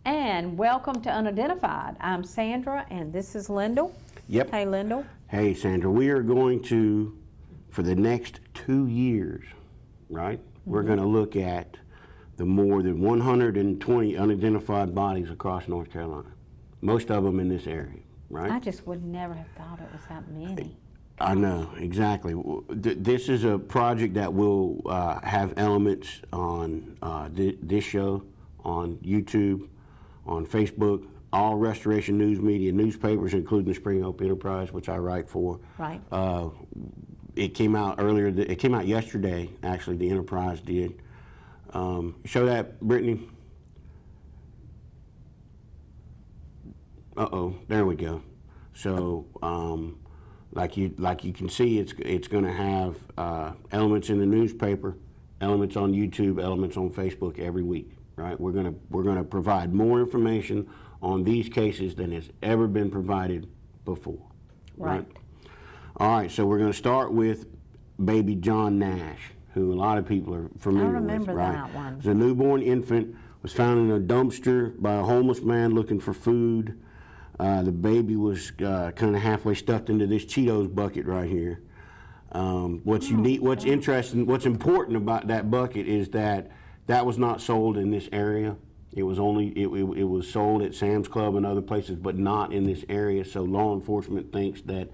And welcome to Unidentified. I'm Sandra, and this is Lyndall. Yep. Hey, Lyndall. Hey, Sandra. We are going to, for the next 2 years, right, we're going to look at the more than 120 unidentified bodies across North Carolina, most of them in this area, right? I just would never have thought it was that many. I know, exactly. This is a project that will have elements on this show, on YouTube, on Facebook, all Restoration News Media newspapers, including the Spring Hope Enterprise, which I write for. Right. It came out earlier. It came out yesterday, actually, the Enterprise did. Show that, Brittany. Uh-oh, there we go. So, like you can see, it's going to have elements in the newspaper, elements on YouTube, elements on Facebook every week. Right? We're gonna provide more information on these cases than has ever been provided before. Right. All right. So we're going to start with baby John Nash, who a lot of people are familiar with. I remember right? that one. It was a newborn infant, was found in a dumpster by a homeless man looking for food. The baby was kind of halfway stuffed into this Cheetos bucket right here. What's unique, what's interesting, what's important about that bucket is that was not sold in this area. It was only it was sold at Sam's Club and other places, but not in this area. So law enforcement thinks that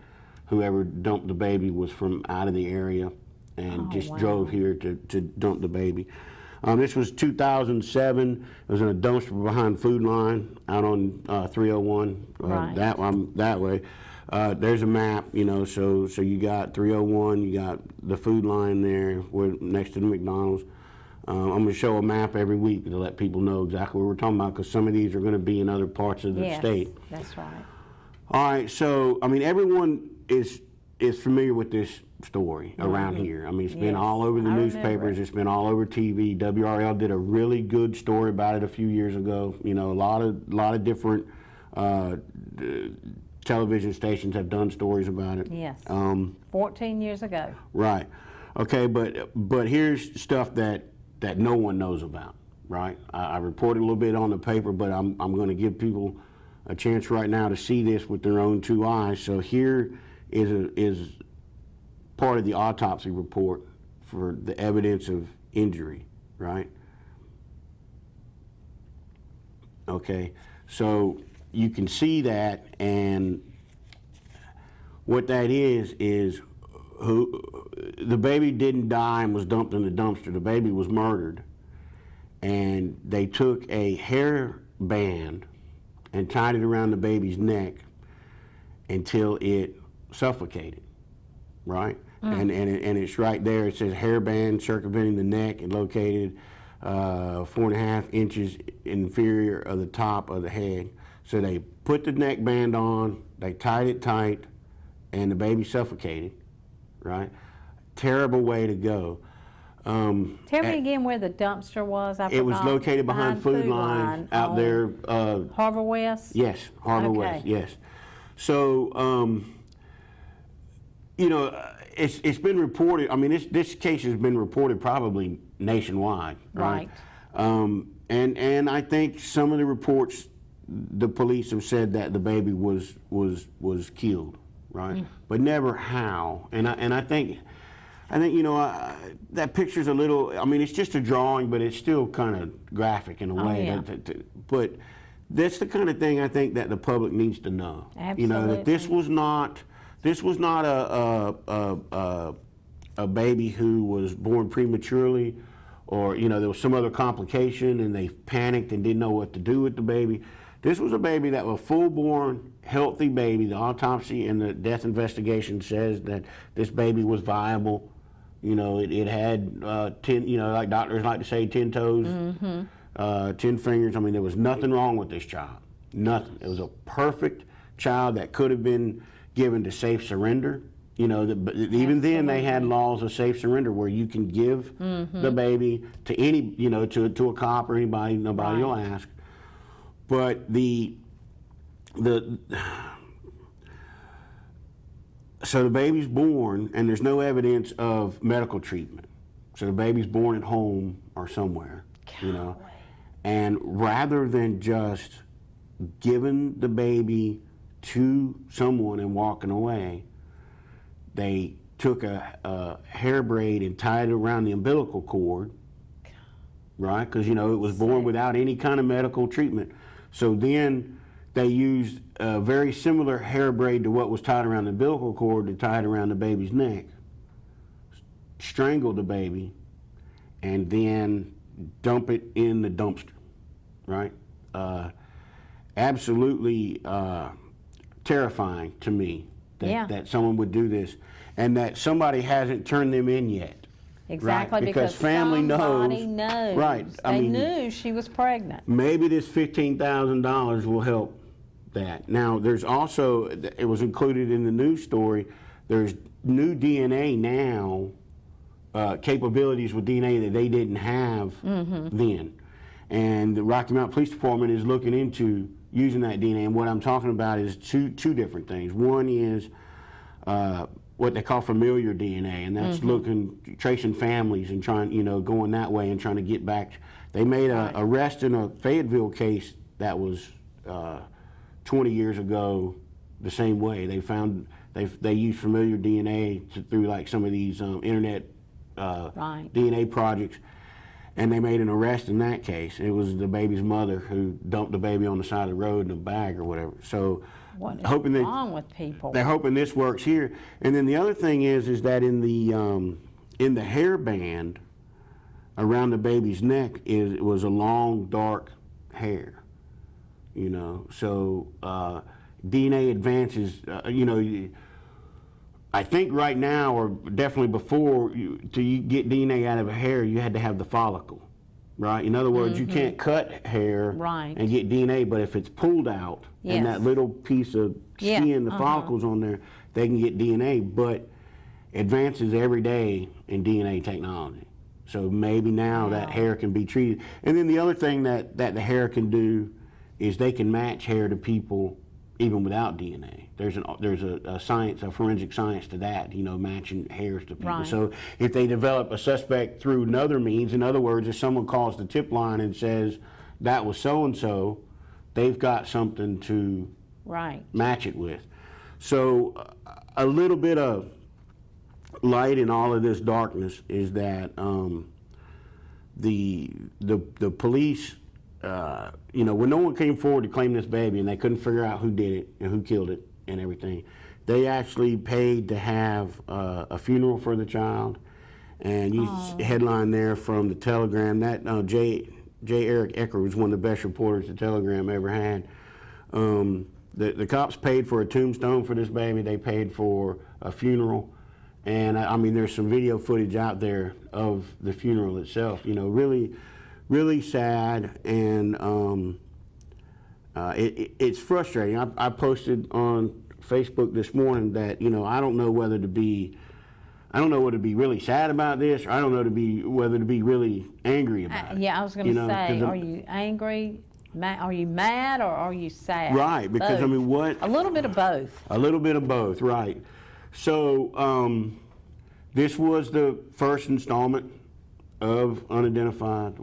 whoever dumped the baby was from out of the area and drove here to dump the baby. This was 2007. It was in a dumpster behind Food Line out on 301. Right. That way. There's a map, you know. So you got 301. You got the Food Line there, next to the McDonald's. I'm going to show a map every week to let people know exactly what we're talking about, because some of these are going to be in other parts of the state. That's right. All right, so I mean, everyone is familiar with this story around here. I mean, it's been all over the newspapers. It's been all over TV. WRL did a really good story about it a few years ago. You know, a lot of different television stations have done stories about it. Yes. 14 years ago. Right. Okay, but here's stuff that no one knows about, right? I reported a little bit on the paper, but I'm going to give people a chance right now to see this with their own two eyes. So here is part of the autopsy report for the evidence of injury, right? Okay, so you can see that, and what that is the baby didn't die and was dumped in the dumpster. The baby was murdered, and they took a hair band and tied it around the baby's neck until it suffocated, right? And it's right there. It says hair band circumventing the neck and located 4.5 inches inferior of the top of the head. So they put the neck band on, they tied it tight, and the baby suffocated, right? Terrible way to go. Tell me again where the dumpster was. It was located behind Food Line out there. Harbor West? Yes, Harbor West, yes. So, you know, it's been reported, I mean, this case has been reported probably nationwide, right? And I think some of the reports, the police have said that the baby was killed, right? But never how. And I think you know, that picture's a little, I mean, it's just a drawing, but it's still kind of graphic in a way. But that's the kind of thing I think that the public needs to know. Absolutely. You know, that this was not a baby who was born prematurely, or, you know, there was some other complication and they panicked and didn't know what to do with the baby. This was a baby that was full-born, healthy baby. The autopsy and the death investigation says that this baby was viable. You know, it had 10, you know, like doctors like to say, 10 toes, 10 fingers. I mean, there was nothing wrong with this child. Nothing. It was a perfect child that could have been given to safe surrender. You know, even then they had laws of safe surrender where you can give the baby to any, you know, to a cop or anybody, nobody will ask. But so the baby's born, and there's no evidence of medical treatment. So the baby's born at home or somewhere, you know. And rather than just giving the baby to someone and walking away, they took a hair braid and tied it around the umbilical cord, right? Because, you know, it was born without any kind of medical treatment. So then they used a very similar hair braid to what was tied around the umbilical cord to tie it around the baby's neck, strangled the baby, and then dump it in the dumpster, right? Absolutely terrifying to me that someone would do this, and that somebody hasn't turned them in yet. Exactly, right? Because family somebody knows. Right. They knew she was pregnant. Maybe this $15,000 will help that. Now, there's also, it was included in the news story, there's new DNA now, capabilities with DNA that they didn't have then. And the Rocky Mount Police Department is looking into using that DNA. And what I'm talking about is two different things. One is what they call familiar DNA, and that's tracing families and trying, you know, going that way and trying to get back. They made an arrest in a Fayetteville case that was 20 years ago the same way. They found, they used familiar DNA through like some of these internet DNA projects, and they made an arrest in that case. It was the baby's mother who dumped the baby on the side of the road in a bag or whatever. So what is hoping wrong with people? They're hoping this works here. And then the other thing is that in the hairband around the baby's neck was a long dark hair, you know. So DNA advances, you know. I think right now, or definitely before, to get DNA out of a hair, you had to have the follicle, right? In other words, you can't cut hair and get DNA, but if it's pulled out and that little piece of skin, the follicles on there, they can get DNA. But advances every day in DNA technology. So maybe now that hair can be treated. And then the other thing that the hair can do is they can match hair to people even without DNA. There's a science, a forensic science to that, you know, matching hairs to people. So if they develop a suspect through another means, in other words, if someone calls the tip line and says that was so-and-so, they've got something to match it with. So a little bit of light in all of this darkness is that the police, you know, when no one came forward to claim this baby and they couldn't figure out who did it and who killed it and everything, they actually paid to have a funeral for the child. And you headline there from the Telegram, that J. Eric Ecker was one of the best reporters the Telegram ever had. The cops paid for a tombstone for this baby. They paid for a funeral. And I mean, there's some video footage out there of the funeral itself, you know, really sad, and it's frustrating. I posted on Facebook this morning that, you know, I don't know whether to be really sad about this, or I don't know whether to be really angry about it. Yeah, I was going to say, are you angry? Are you mad, or are you sad? Right, because both. I mean, what? A little bit of both. A little bit of both, right. So this was the first installment of Unidentified.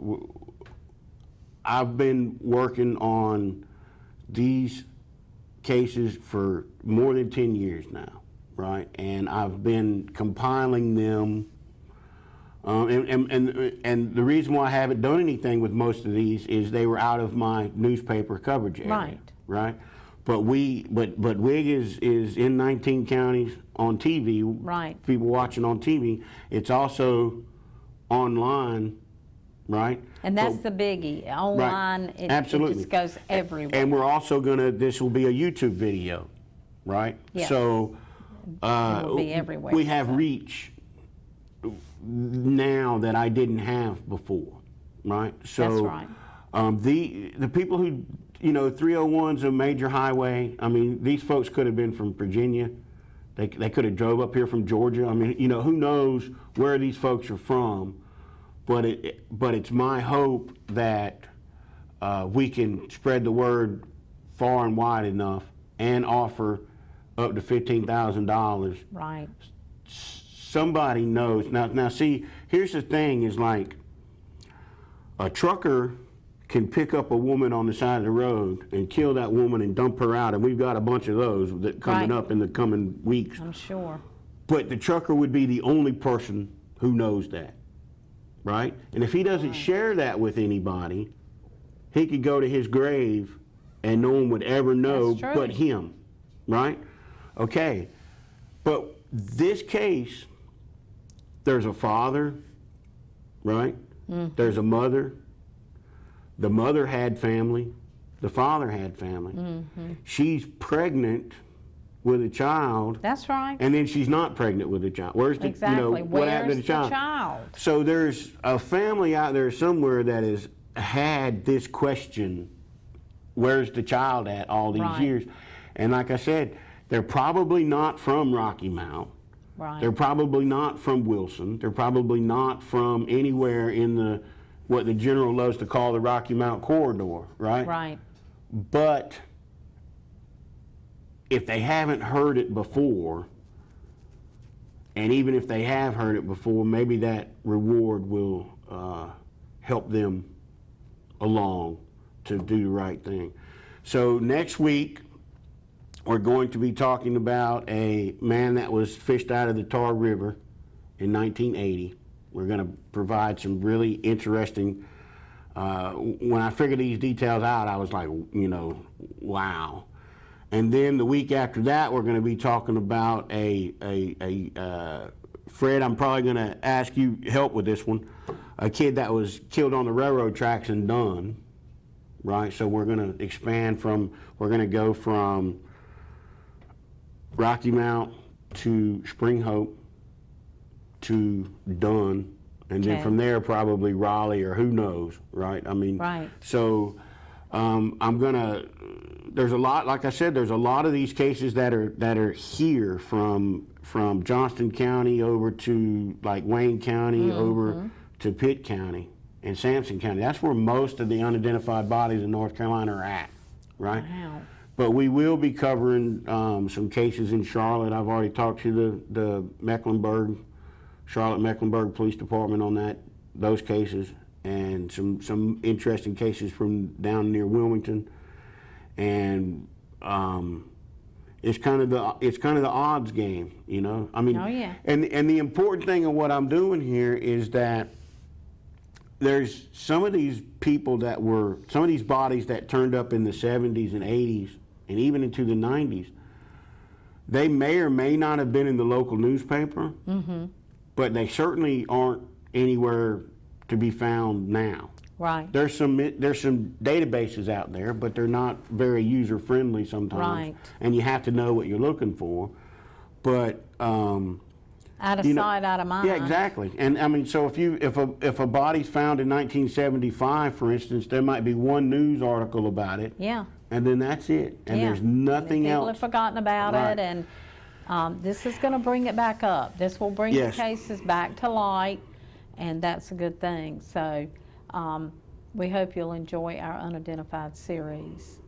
I've been working on these cases for more than 10 years now, right? And I've been compiling them. And the reason why I haven't done anything with most of these is they were out of my newspaper coverage area, right? But WIG is in 19 counties on TV. Right. People watching on TV. It's also online, right? And that's the biggie. Online, it just goes everywhere. And we're also this will be a YouTube video, right? Yes. So it will be everywhere. We have reach now that I didn't have before, right? So that's right. The people who, you know, 301's a major highway. I mean, these folks could have been from Virginia. They could have drove up here from Georgia. I mean, you know, who knows where these folks are from? But it's my hope that we can spread the word far and wide enough and offer up to $15,000. Right. Somebody knows. Now see, here's the thing: is like a trucker can pick up a woman on the side of the road and kill that woman and dump her out, and we've got a bunch of those that coming Right. up in the coming weeks. I'm sure. But the trucker would be the only person who knows that, right? And if he doesn't share that with anybody, he could go to his grave and no one would ever know That's true. but him, right? Okay, but this case, there's a father, right? Mm-hmm. There's a mother. The mother had family. The father had family. Mm-hmm. She's pregnant with a child. That's right. And then she's not pregnant with a child. Where's the, Exactly. what happened to the Where's child? So there's a family out there somewhere that has had this question, where's the child at all these Right. years? And like I said, they're probably not from Rocky Mount. Right. They're probably not from Wilson. They're probably not from anywhere in the, what the general loves to call the Rocky Mount corridor, right? Right. But if they haven't heard it before, and even if they have heard it before, maybe that reward will help them along to do the right thing. So next week, we're going to be talking about a man that was fished out of the Tar River in 1980. We're going to provide some really interesting, when I figured these details out, I was like, you know, wow. And then the week after that, we're going to be talking about Fred, I'm probably going to ask you help with this one, a kid that was killed on the railroad tracks and done, right? So we're going to expand from, we're going to go from Rocky Mount to Spring Hope to Dunn, and then Okay. from there probably Raleigh or who knows, right? I mean, Right. so I'm gonna. There's a lot, like I said, there's a lot of these cases that are here from Johnston County over to like Wayne County over to Pitt County and Sampson County. That's where most of the unidentified bodies in North Carolina are at, right? Wow. But we will be covering some cases in Charlotte. I've already talked to the Charlotte-Mecklenburg Police Department on those cases, and some interesting cases from down near Wilmington. And it's kind of the odds game, you know. I mean, Oh, yeah. And the important thing of what I'm doing here is that there's some of these people some of these bodies that turned up in the 70s and 80s and even into the 90s. They may or may not have been in the local newspaper, but they certainly aren't anywhere to be found now. Right. There's some databases out there, but they're not very user friendly sometimes, Right. and you have to know what you're looking for. But Out of you know, sight, out of mind. yeah, exactly. And I mean, so if a body's found in 1975, for instance, there might be one news article about it, Yeah. and then that's it, and Yeah. there's nothing People else. have forgotten about Right. it, and this is going to bring it back up. This will bring Yes. the cases back to light, and that's a good thing. So we hope you'll enjoy our unidentified series.